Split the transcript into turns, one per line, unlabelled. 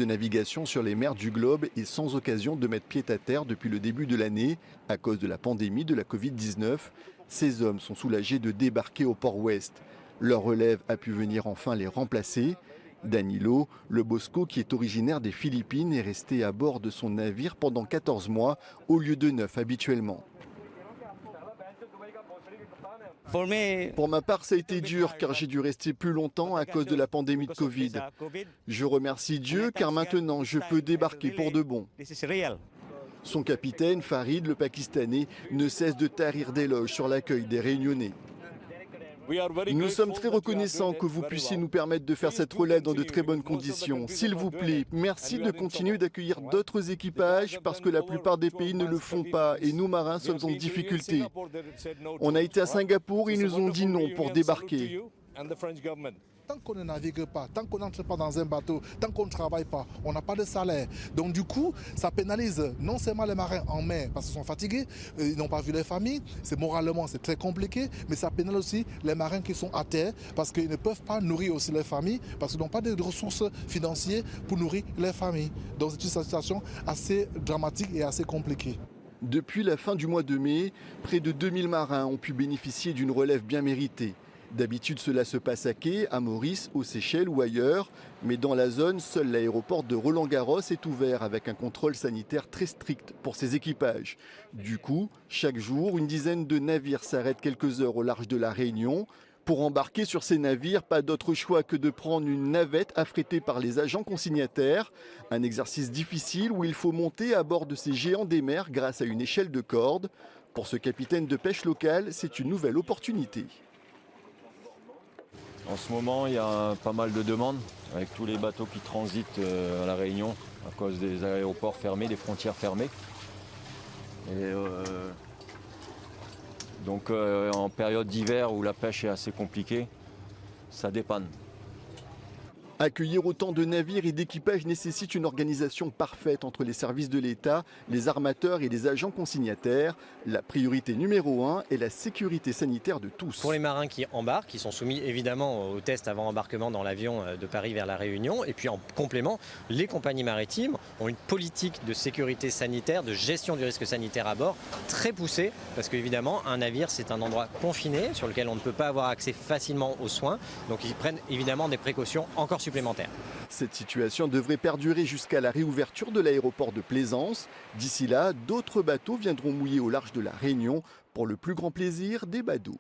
de navigation sur les mers du globe est sans occasion de mettre pied à terre depuis le début de l'année à cause de la pandémie de la Covid-19. Ces hommes sont soulagés de débarquer au port ouest. Leur relève a pu venir enfin les remplacer. Danilo, le Bosco, qui est originaire des Philippines, est resté à bord de son navire pendant 14 mois au lieu de 9 habituellement. Pour ma part, ça a été dur car j'ai dû rester plus longtemps à cause de la pandémie de Covid. Je remercie Dieu car maintenant je peux débarquer pour de bon. Son capitaine, Farid, le Pakistanais, ne cesse de tarir d'éloges sur l'accueil des Réunionnais. Nous sommes très reconnaissants que vous puissiez nous permettre de faire cette relève dans de très bonnes conditions. S'il vous plaît, merci de continuer d'accueillir d'autres équipages parce que la plupart des pays ne le font pas et nous marins sommes en difficulté. On a été à Singapour, ils nous ont dit non pour débarquer.
Tant qu'on ne navigue pas, tant qu'on n'entre pas dans un bateau, tant qu'on ne travaille pas, on n'a pas de salaire. Donc du coup, ça pénalise non seulement les marins en mer parce qu'ils sont fatigués, ils n'ont pas vu les familles, moralement c'est très compliqué, mais ça pénalise aussi les marins qui sont à terre parce qu'ils ne peuvent pas nourrir aussi les familles, parce qu'ils n'ont pas de ressources financières pour nourrir les familles. Donc c'est une situation assez dramatique et assez compliquée.
Depuis la fin du mois de mai, près de 2000 marins ont pu bénéficier d'une relève bien méritée. D'habitude, cela se passe à quai, à Maurice, aux Seychelles ou ailleurs. Mais dans la zone, seul l'aéroport de Roland-Garros est ouvert avec un contrôle sanitaire très strict pour ses équipages. Du coup, chaque jour, une dizaine de navires s'arrêtent quelques heures au large de la Réunion. Pour embarquer sur ces navires, pas d'autre choix que de prendre une navette affrétée par les agents consignataires. Un exercice difficile où il faut monter à bord de ces géants des mers grâce à une échelle de corde. Pour ce capitaine de pêche local, c'est une nouvelle opportunité.
En ce moment, il y a pas mal de demandes avec tous les bateaux qui transitent à La Réunion à cause des aéroports fermés, des frontières fermées. Et donc en période d'hiver où la pêche est assez compliquée, ça dépanne.
Accueillir autant de navires et d'équipages nécessite une organisation parfaite entre les services de l'État, les armateurs et les agents consignataires. La priorité numéro 1 est la sécurité sanitaire de tous.
Pour les marins qui embarquent, qui sont soumis évidemment aux tests avant embarquement dans l'avion de Paris vers La Réunion, et puis en complément, les compagnies maritimes ont une politique de sécurité sanitaire, de gestion du risque sanitaire à bord très poussée, parce qu'évidemment un navire c'est un endroit confiné sur lequel on ne peut pas avoir accès facilement aux soins, donc ils prennent évidemment des précautions encore supplémentaires.
Cette situation devrait perdurer jusqu'à la réouverture de l'aéroport de Plaisance. D'ici là, d'autres bateaux viendront mouiller au large de la Réunion pour le plus grand plaisir des badauds.